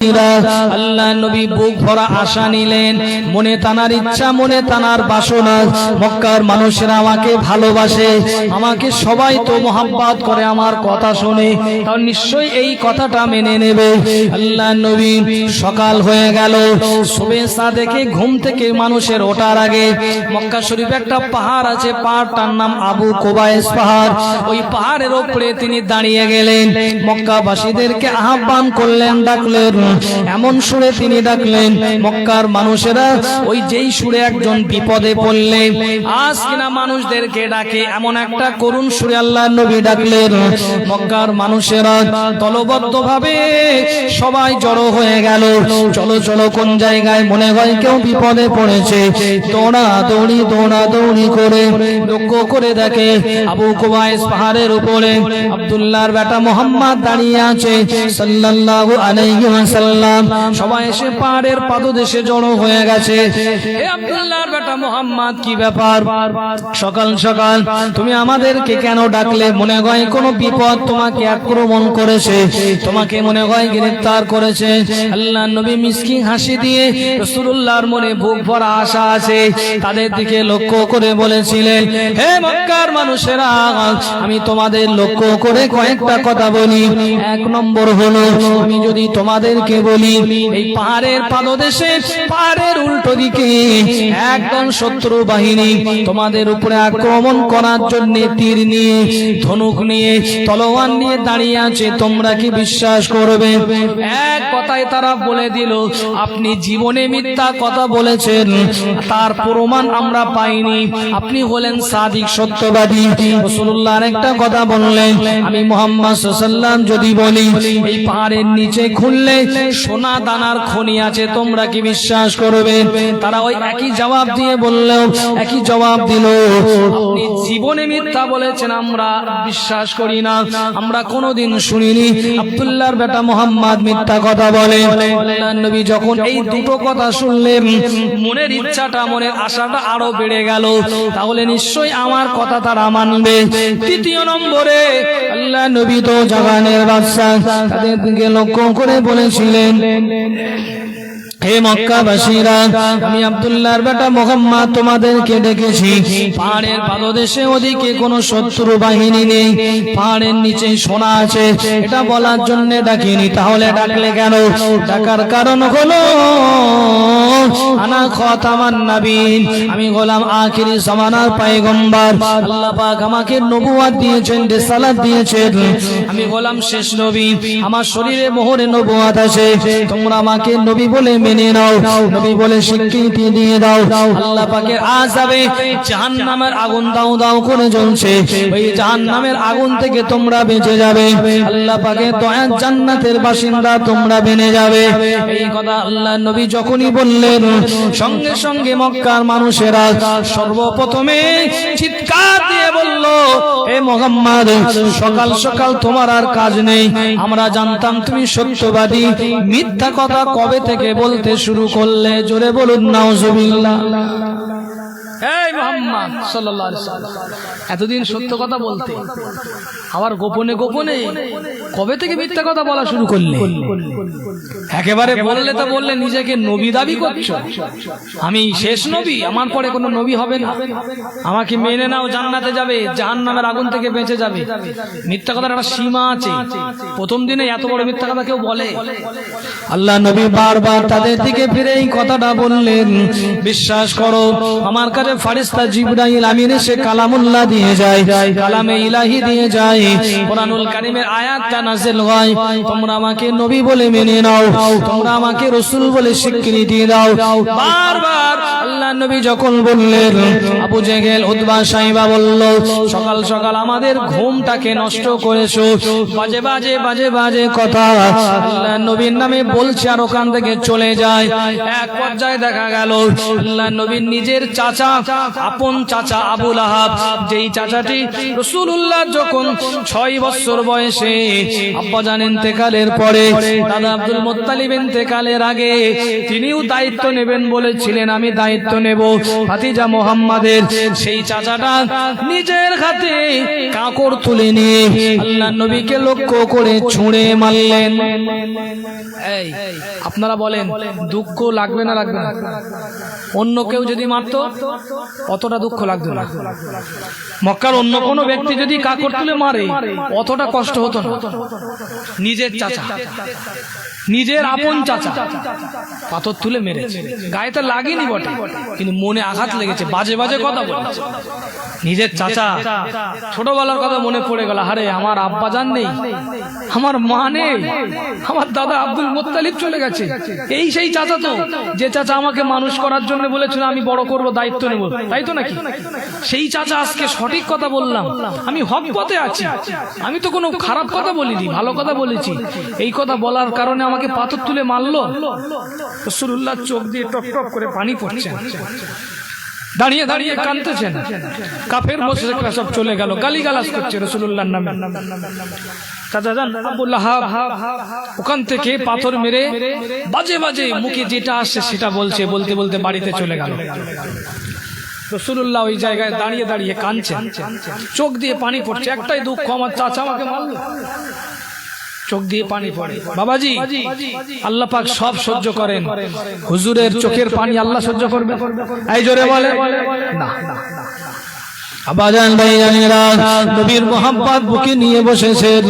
আল্লাহ নবী বুক ভরা আশা নিলেন, মনে টানার ইচ্ছা, মনে টানার বাসনা। মক্কার মানুষেরা আমাকে ভালোবাসে, আমাকে সবাই তো মোহাব্বত করে, আমার কথা শুনে, তাহলে নিশ্চয়ই এই কথাটা মেনে নেবে। আল্লাহ নবী সকাল হয়ে গেল, সুবহে সাদেকে ঘুম থেকে মানুষের ওঠার আগে মক্কা শরীফে একটা পাহাড় আছে, পাহাড়টার নাম আবু কুবাইস পাহাড়। ওই পাহাড়ের উপরে তিনি দাঁড়িয়ে গেলেন, মক্কাবাসীদেরকে আহ্বান করলেন, ডাকলেন। এমন সুরে তিনি ডাকলেন, মক্কার মানুষেরা ওই যেই সুরে একজন বিপদে পড়লে আজ কিনা মানুষদেরকে ডাকে, এমন একটা করুণ সুরে আল্লাহ নবী ডাকলেন। মক্কার মানুষেরা দলবদ্ধ ভাবে সবাই জড়ো হয়ে গেল। চলো চলো, কোন জায়গায় মনে হয় কেউ বিপদে পড়েছে। দৌড়াদৌড়ি করে লক্ষ্য করে দেখে আবু কুবাইস পাহাড়ের উপরে আব্দুল্লাহর বেটা মুহাম্মদ দাঁড়িয়ে আছে সাল্লাল্লাহু আলাইহি ওয়াসাল্লাম। সবাই এসে পাহাড়ের পাদদেশে জড়ো হয়ে গেছে। হে আব্দুল্লাহর বেটা মুহাম্মদ, কি ব্যাপার? সকাল সকাল তুমি আমাদেরকে কেন ডাকলে? মনে হয় কোনো বিপদ তোমাকে আক্রমণ করেছে, তোমাকে মনে হয় গ্রেফতার করেছে। আল্লাহ নবী মিসকিন হাসি দিয়ে, রাসূলুল্লাহর মনে বুক ভরা আশা আছে, তাদের দিকে লক্ষ্য করে বলেছিলেন, হে মক্কার মানুষেরা, আমি তোমাদের লক্ষ্য করে কয়েকটা কথা বলি। এক নম্বর হলো, আমি যদি তোমাদেরকে বলি, এই পাহাড়ের পাদদেশে, পাহাড়ের উল্টো দিকে একদম শত্রু বাহিনী তোমাদের উপরে আক্রমণ করার জন্য তীর নিয়ে, ধনুক নিয়ে, তলোয়ার নিয়ে দাঁড়িয়ে আছে, তোমরা কি বিশ্বাস করবে? এক কথায় তারা বলে দিল, আপনি জীবনে মিথ্যা কথা বলেছেন, তার প্রমাণ আমরা পাইনি, আপনি হলেন সাদিক সত্যবাদী। রাসূলুল্লাহ একটা কথা বললেন, আমি মুহাম্মদ সাল্লাল্লাহু আলাইহি ওয়াসাল্লাম যদি বলি এই পাহাড়ের নিচে খুললে সোনা দানার খনি আছে, তোমরা কি বিশ্বাস করবে? তারা ওই একই জবাব দিয়ে বললেও, একই জবাব দিল, আপনি জীবনে মিথ্যা বলেছেন, আমরা বিশ্বাস করি না, আমরা কোনোদিন শুনিনি আব্দুল্লাহর বেটা মুহাম্মদ মিথ্যা কথা বলে। আল্লাহর নবী যখন এই দুটো কথা শুনলেন, মনের ইচ্ছাটা, মনের আশাটা আরো বেড়ে গেল, তাহলে নিশ্চয়ই আমার কথা তারা মানবে। দ্বিতীয় নম্বরে আল্লাহ নবী তো জাগানের বাদশা, তাদের দিকে লক্ষ্য করে বলেছিলেন, হে মক্কাবাসীরা, আমি আব্দুল্লাহর বেটা মুহাম্মদ তোমাদেরকে ডেকেছি। পাহাড়ের পাদদেশে ওদিকে কোনো শত্রু বাহিনী নেই, পাহাড়ের নিচে সোনা আছে, এটা বলার জন্য ডাকিনি। তাহলে ডাকলে কেন? ডাকার কারণ হলো, আনা খাতামান নবীন, আমি হলাম আখিরি জামানার পয়গম্বর। আল্লাহ পাক আমাকে নবুয়ত দিয়েছেন, রিসালাত দিয়েছেন, আমি হলাম শেষ নবী, আমার শরীরে মোহরে নবুয়ত আছে, তোমরা আমাকে নবী বলে মেনে নাও, নবী বলে স্বীকৃতি দিয়ে দাও। আল্লাহ পাকের আযাবে জাহান্নামের আগুন দাও দাও করে জ্বলছে, ওই জাহান্নামের আগুন থেকে তোমরা বেঁচে যাবে, আল্লাহ পাকের দয়ার জান্নাতের বাসিন্দা তোমরা বেনে যাবে। এই কথা আল্লাহ নবী যখনই বললেন, সঙ্গে সঙ্গে মক্কার মানুষেরা সর্বপ্রথমে চিৎকার দিয়ে বলল, হে মুহাম্মদ, সকাল সকাল তোমার আর কাজ নেই, আমরা জানতাম তুমি সত্যবাদী, মিথ্যা কথা কবে থেকে বলতে শুরু করলে? জোরে বলুন নাউজুবিল্লাহ। এই মুহাম্মদ সাল্লাল্লাহু আলাইহি ওয়াসাল্লাম এতদিন সত্য কথা বলতে, আবার গোপনে গোপনে কবে থেকে মিথ্যা কথা বলা শুরু করলে? একেবারে বললে তো বললে নিজেকে নবী দাবি করছো, আমি শেষ নবী, আমার পরে কোনো নবী হবে না, আমাকে মেনে নাও, জান্নাতে যাবে, জাহান্নামের আগুন থেকে বেঁচে যাবে। মিথ্যা কথার একটা সীমা আছে, প্রথম দিনে এত বড় মিথ্যা কথা কেউ বলে? আল্লাহ নবী বারবার তাদের দিকে ফিরে এই কথাটা বললেন, বিশ্বাস করো, আমার কাছে ফেরেশতা জিবরাইল আমিন এসে কালামুল্লাহ দিয়ে যায়, কালামে ইলাহি দিয়ে যায়, কোরআনুল কারীমের আয়াতটা নাযিল হয়, তোমরা আমাকে নবী বলে মেনে নাও, তোমরা আমাকে রাসূল বলে স্বীকৃতি দাও। বারবার আল্লাহ নবী যখন বললেন, আবু জেহেল, উতবা, সাইবা বলল, সকাল সকাল আমাদের ঘুমটাকে নষ্ট করেছো, বাজে বাজে বাজে বাজে কথা আল্লাহ নবীর নামে বলছে, আর ওখান থেকে চলে যায়। এক পর্যায়ে দেখা গেল আল্লাহ নবীর নিজের চাচা আপন চাচা আবু লাহাব, যেই চাচাটি রাসূলুল্লাহ যখন 6 বছর বয়সে আব্বাজান ইন্তেকালের পরে দাদা আব্দুল মুত্তালিব ইন্তেকালের আগে তিনিও দায়িত্ব নেবেন বলেছিলেন, আমি দায়িত্ব নেব ভাতিজা মুহাম্মাদের, সেই চাচাটা নিজের হাতে কাকড় তুলে নিয়ে আল্লাহর নবীকে লক্ষ্য করে ছুঁড়ে মারলেন। এই আপনারা বলেন দুঃখ লাগবে না লাগবে না? অন্য কেউ যদি মারতো অতটা দুঃখ লাগতো না। মক্কার অন্য কোনো ব্যক্তি যদি কাকড় তুলে মারে অতটা কষ্ট হতো না। নিজের চাচা, নিজের আপন চাচা পাথর তুলে মেরেছে, গায়ে তো লাগেনি বটে কিন্তু মনে আঘাত লেগেছে, বাজে বাজে কথা বলেছে। নিজের চাচা, ছোটবেলার কথা মনে পড়ে গেল, আরে আমার আব্বাজান নেই, আমার মা নেই, আমার দাদা আব্দুল মুত্তালিব চলে গেছে। এই সেই চাচা তো, যে চাচা আমাকে মানুষ করার জন্য বলেছিল আমি বড় করব, দায়িত্ব নেব, তাই তো নাকি? সেই চাচা আজকে সঠিক কথা বললাম, আমি হক পথে আছি, আমি তো কোনো খারাপ কথা বলিনি, ভালো কথা বলেছি। এই কথা বলার কারণে আমাকে পাথর তুলে মারলো। রাসূলুল্লাহ চোখ দিয়ে টপ টপ করে পানি পড়ছে, দাঁড়িয়ে দাঁড়িয়ে কাঁদতেছেন। কাফের মুশরিকরা সব চলে গেল, গালিগালাজ করছে রাসূলুল্লাহর নামে। চাচা জান আবু লাহাব ওখান থেকে পাথর মেরে বাজে বাজে মুখে যেটা আসছে সেটা বলছে, বলতে বলতে বাড়িতে চলে গেল। রাসূলুল্লাহ ওই জায়গায় দাঁড়িয়ে দাঁড়িয়ে কাঁদছেন, চোখ দিয়ে পানি পড়ছে, একটাই দুঃখ, আমার চাচা আমাকে মারলো। চোখ দিয়ে পানি পড়ে। বাবাজি, আল্লাহ পাক সব সহ্য করেন, হুজুরের চোখের পানি আল্লাহ সহ্য করবে? এই জোরে বলে না। আবাজান ভাইজানেরা, নবীর মোহাম্মত বুকে নিয়ে বসেছেন,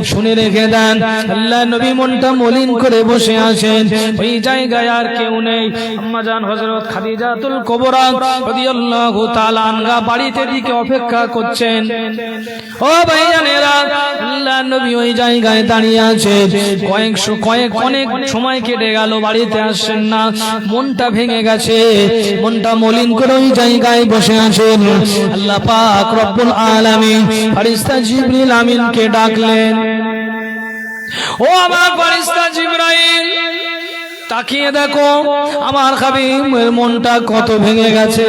শুনে রেখে দেন, আল্লাহ নবী মনটা মলিন করে বসে আছেন। ওই জায়গায় আর কেউ নেই। আম্মা জান হযরত খাদিজাতুল কুবরা রাদিয়াল্লাহু তাআলা আনহা বাড়িতে দিকে অপেক্ষা করছেন। ও ভাইজানেরা, আল্লাহ নবী ওই জায়গায় দাঁড়িয়ে আছেন, অনেক সময় কেটে গেল, বাড়িতে আসছেন না, মনটা ভেঙে গেছে, মনটা মলিন করে ওই জায়গায় বসে আছেন। আল্লাহ পাক রব্বুল আলামিন ফেরেশতা জিবরিল আমিনকে ডাকলেন। ও আমার ফেরেশতা জিবরাইল, তাকিয়ে দেখো আমার হাবিবের মনটা কত ভেঙে গেছে।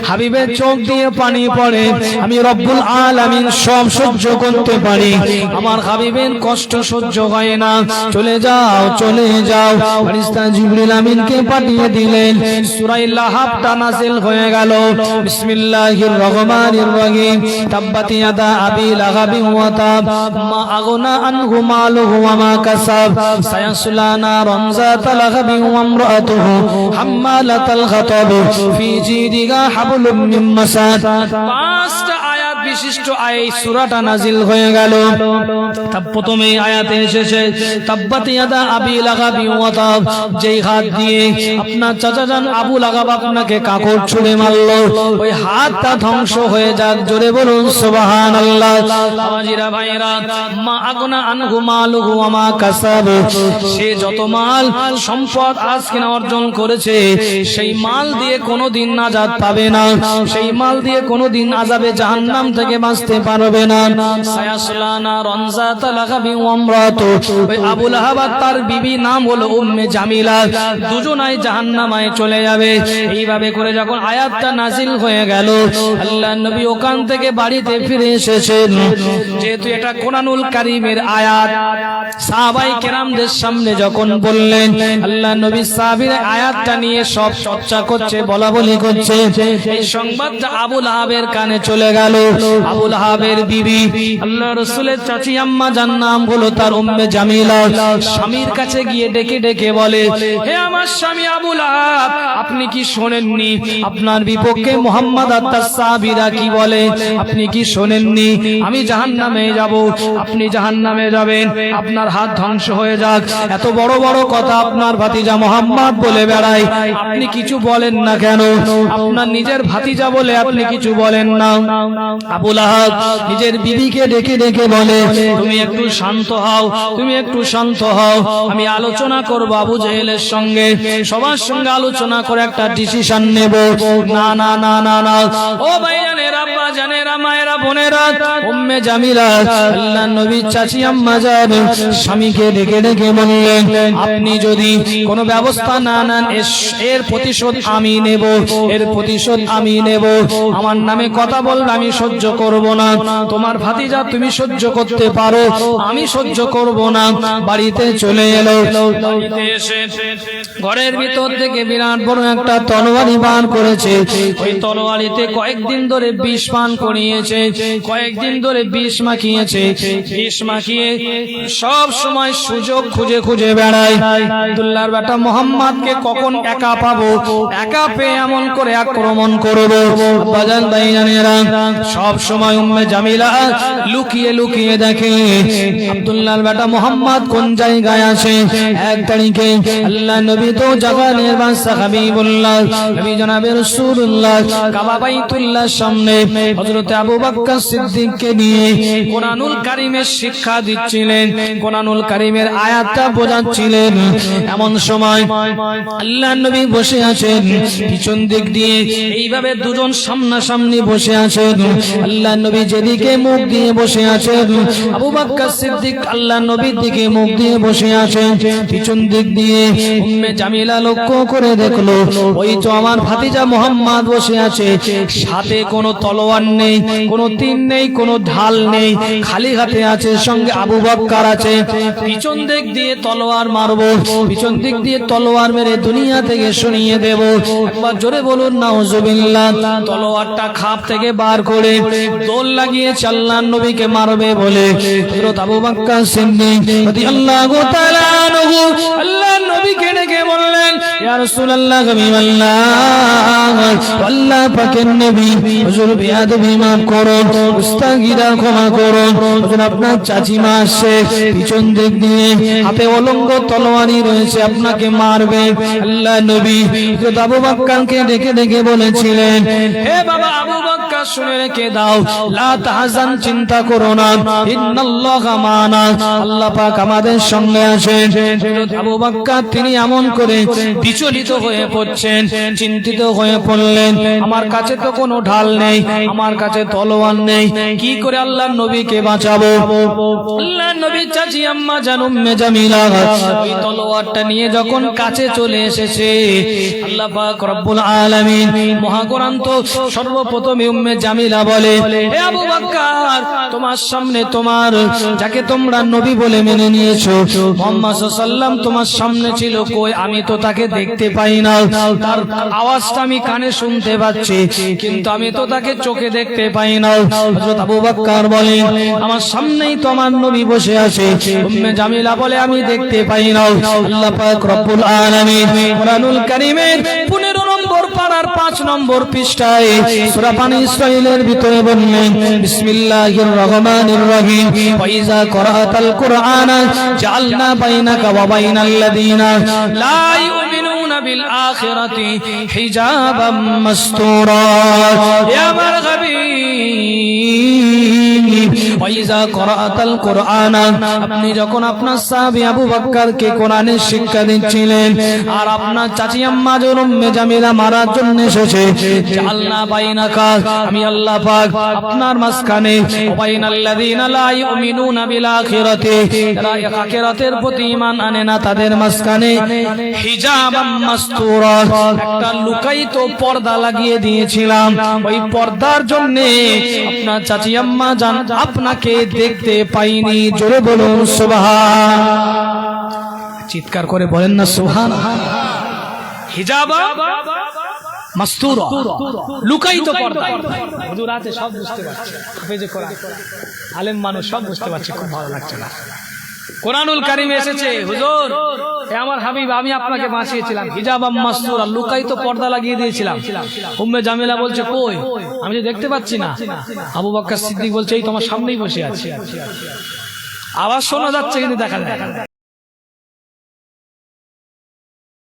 হাবিবের চোখ দিয়ে পানি পড়ে, আমি রব্বুল আলামিন সব সহ্য করতে পারি, আমার হাবিবের কষ্ট সহ্য হয় না। চলে যাও, চলে যাও। ফেরেশতা জিবরিল আমিনকে পাঠিয়ে দিলেন। সূরা লাহাবটা নাযিল হয়ে গেল। বিসমিল্লাহির রহমানির রহিম। তাব্বাত ইয়াদা আবি লাহাবিন ওয়া তাব, মা আগনা আনহু মালুহু ওয়া মা কাসাব, সায়াসলা নারান যাতা লাহাবিন ওয়া ইমরাতুহু হাম্মালাতাল হাতাব, ফি জিদিহা হাবলুম মিন মাসাদ। পাঁচটা আয়াত বিশিষ্ট এই সূরাটা নাযিল হয়ে গেল। প্রথমে আয়াতে এসেছে তাব্বাত ইয়াদা আবি লাহাবিন ওয়া তাব, যেই হাত দিয়ে আপনার চাচা জান আবু লাহাব আপনাকে কাকড় ছুঁড়ে মারলো, ওই হাতটা ধ্বংস হয়ে যাক। জোরে বলুন সুবহানাল্লাহ। বাবাজিরা ভাইরা, মা আগনা আনহু মালুহু ওয়া মা কাসাব, সে যত মাল সম্পদ আজকে অর্জন করেছে সেই মাল দিয়ে কোনোদিন নাজাত পাবে না, সেই মাল দিয়ে কোনোদিন আযাবে জাহান্নাম থেকে বাঁচতে পারবে না। সায়াসলা নারান যাতা লাহাবিন ওয়া ইমরাতুহু, ওই আবু লাহাব আর তার বিবি নাম হলো উম্মে জামিলা, দুজনাই জাহান্নামে চলে যাবে। এইভাবে করে যখন আয়াতটা নাযিল হয়ে গেল, আল্লাহর নবী ওখান থেকে বাড়িতে ফিরে এসেছেন। যেহেতু এটা কোরআনুল কারীমের আয়াত, সাহাবায়ে কেরামদের সামনে যখন বললেন, আল্লাহর নবী সাহাবীরা আয়াতটা নিয়ে সব চর্চা করছে, বলা বলি করছে। এই সংবাদটা আবু লাহাবের কানে চলে গেল। আবু লাহাবের বিবি আল্লাহ রাসূলের চাচি আম্মা যার নাম হলো তার উম্মে জামিলা, স্বামীর কাছে গিয়ে ডেকে ডেকে বলে, হে আমার স্বামী আবু লাহাব, আপনি কি শোনেননি আপনার বিপক্ষে মুহাম্মদ আর তার সাহাবীরা কি বলে? আপনি কি শোনেননি আমি জাহান্নামে যাব, আপনি জাহান্নামে যাবেন, আপনার হাত ধ্বংস হয়ে যাক। এত বড় বড় কথা আপনার ভাতিজা মুহাম্মদ বলে বেড়ায়, আপনি কিছু বলেন না কেন? আপনার নিজের ভাতিজা বলে আপনি কিছু বলেন না। আবু লাহাব নিজের বিবিকে ডেকে ডেকে বলে, তুমি একটু শান্ত হও, তুমি একটু শান্ত হও, আমি আলোচনা করব আবু জেহেলের সঙ্গে, সবার সঙ্গে আলোচনা করে একটা ডিসিশন নেব। না না না না না, ও ভাইজানেরা, আব্বা জানেরা, মায়েরা, বোনেরা, উম্মে জামিলা আল্লাহর নবীর চাচি আম্মা জান স্বামীকে ডেকে ডেকে বললেন, আপনি যদি কোনো ব্যবস্থা না নেন এর প্রতিশোধ আমি নেব, এর প্রতিশোধ আমি নেব। আমার নামে কথা বললে আমি সহ্য করব না। তোমার ভাতিজা তুমি সহ্য করতে পারো, আমি সহ্য করব না। বাড়িতে চলে এলো। বাড়িতে এসে ঘরের ভিতর থেকে বিরাট বড় একটা তরবারি বার করেছে। ওই তরবারিতে কয়েকদিন ধরে বিষ পান করিয়েছে, কয়েকদিন ধরে বিষ মাখিয়েছে। বিষ মাখিয়ে সব সময় সুযোগ খুঁজে খুঁজে বেড়ায় আব্দুল্লাহর বেটা মোহাম্মদকে কখন একা পাবো, একা পেয়ে এমন করে আক্রমণ করবো। বাজান ভাইজানেরা, সব সময় উম্মে জামিলা লুকিয়ে লুকিয়ে দেখে আব্দুল্লাহর বেটা মোহাম্মদ কোন জায়গায় আছে। এক তারিখে আল্লাহ নবী তো জাগানের বাদশা হাবিবুল্লাহ নবী জনাবে রাসূলুল্লাহ কাবা বাইতুল্লাহর সামনে হযরত আবু বকর সিদ্দিককে নিয়ে কোরআনুল কারীমের শিক্ষা দিচ্ছিলেন, কোরআনুল কারীমের আয়াতটা বোঝাচ্ছিলেন। এমন সময় আল্লাহ নবী বসে আছেন, পিছন দিক দিয়ে এইভাবে দুজন সামনাসামনি বসে আছেন। আল্লাহ নবী যেদিকে মুখ দিয়ে বসে আছেন, আবু বকর সিদ্দিক আল্লাহ নবীর দিকে মুখ দিয়ে বসে আছেন। পিছন দিক দিয়ে উম্মে জামিলা লক্ষ্য করে দেখলো, ওই তো আমার ভাতিজা মোহাম্মদ বসে আছে, সাথে কোনো তলোয়ার নেই, কোনো তীর নেই, কোনো ঢাল নেই, খালি হাতে আছে, সঙ্গে আবু বকর আছে। পিছন দিক দিয়ে তলোয়ার মারবো, পিছন দিক দিয়ে তলোয়ার মেরে দুনিয়া থেকে সরিয়ে দেব। একবার জোরে বলুন নাউজুবিল্লাহ। তলোয়ারটা খাপ থেকে বার করে দোল লাগিয়ে আল্লাহর নবীকে মারবে বলে হযরত আবু বকর সিদ্দিক রাদিয়াল্লাহু তাআলা আনহু আল্লাহর নবীকে ডেকে বললেন, ইয়া রাসূলুল্লাহ, আল্লাহ পাকের নবী হুজুর বেয়াদবি মাফ করুন, মুস্তাগিরা ক্ষমা করুন, হুজুর আপনার চাচিমা আসছে, পিছন দিক দিয়ে হাতে অলঙ্গ তলোয়ারি রয়েছে, আপনাকে মারবে। আল্লাহ নবী হযরত আবু বকরকে ডেকে ডেকে বলেছিলেন, হে বাবা আবু বকর, শুনে রেখে দাও, লা তাহজান, চিন্তা করো না, ইন্নাল্লাহা মা'ানা, আল্লাহ পাক আমাদের সঙ্গে আছেন। হযরত আবু বকর তিনি এমন করে বিচলিত হয়ে পড়ছেন, চিন্তিত হয়ে পড়লেন, আমার কাছে তো কোনো ঢাল নেই, আমার কাছে তলোয়ার নেই, কি করে আল্লাহর নবীকে বাঁচাবো। আল্লাহর নবীর চাচি আম্মা জান উম্মে জামিলা ওই তলোয়ারটা নিয়ে যখন কাছে চলে এসেছে, আল্লাহ পাক রব্বুল আলামিন মহাগ্রন্থ সর্বপ্রথম উম্মে জামিলা বলে, হে আবু বকর, তোমার সামনে তোমার যাকে তোমরা নবী বলে মেনে নিয়েছো মুহাম্মদ সাল্লাল্লাহু আলাইহি ওয়াসাল্লাম তোমার সামনে ছিল, কই আমি তো তাকে দেখতে পাই না, তার আওয়াজটা আমি কানে শুনতে পাচ্ছি, কিন্তু আমি তো তাকে চোখে দেখতে পাই না। হযরত আবু বকর বলেন, আমার সামনেই তো আমার নবী বসে আছে। উম্মে জামিলা বলে, আমি দেখতে পাই না। আল্লাহ পাক রব্বুল আলামিন কোরআনুল কারীমের 15 নম্বর পারার 5 নম্বর পৃষ্ঠায় সূরা বনী ইসরাঈলের ভিতরে বললেন, বিসমিল্লাহির রহমানির রহিম, ওয়া ইযা করাতাল কুরআনা জাআলনা বাইনাকা ওয়া বাইনাল লাযিনা লা ইউমিনুনা বিল আখিরাতি হিজাবাম মাসতুরা। ইয়া মারহাবি ওয়া ইযা করাতাল কুরআনা, আপনি যখন আপনার সাহাবী আবু বকরকে কোরআনের শিক্ষা দিচ্ছিলেন, আর আপনার চাচি আম্মা উম্মে জামিলা মারার জন্য এসেছে, জাআলনা বাইনাকা, আমি আল্লাহ পাক আপনার মাঝখানে, ওয়া বাইনাল লাযিনা লা ইউমিনুনা বিল আখিরাতি, যারা আখিরাতের প্রতি ঈমান আনে না, তাদের মাঝখানে হিজাবাম মাসতুরা, একটা লুকায়িত পর্দা লাগিয়ে দিয়েছিলাম। ওই পর্দার জন্য আপনার চাচি আম্মা জান আপনাকে দেখতে পাইনি। জোরে বলুন সুবহান, চিৎকার করে বলেন না সুবহানাল্লাহ। হিজাবা মাসতুরা, লুকায়িত পর্দা। হুজুর আছে, সব বুঝতে পারছে, হাফেজে কোরআন আলেম মানুষ, সব বুঝতে পারছে, খুব ভালো লাগছে না। কোরআনুল কারীমে এসেছে, হুজুর হে আমার হাবিব, আমি আপনাকে বাঁচিয়েছিলাম, হিজাবাম মাসতুরা, লুকায়িত পর্দা লাগিয়ে দিয়েছিলাম। উম্মে জামিলা বলছে, কই, আমি যে দেখতে পাচ্ছি না। আবু বকর সিদ্দিক বলছে, এই তোমার সামনেই বসে আছে, আওয়াজ শোনা যাচ্ছে কিন্তু দেখা যায় না।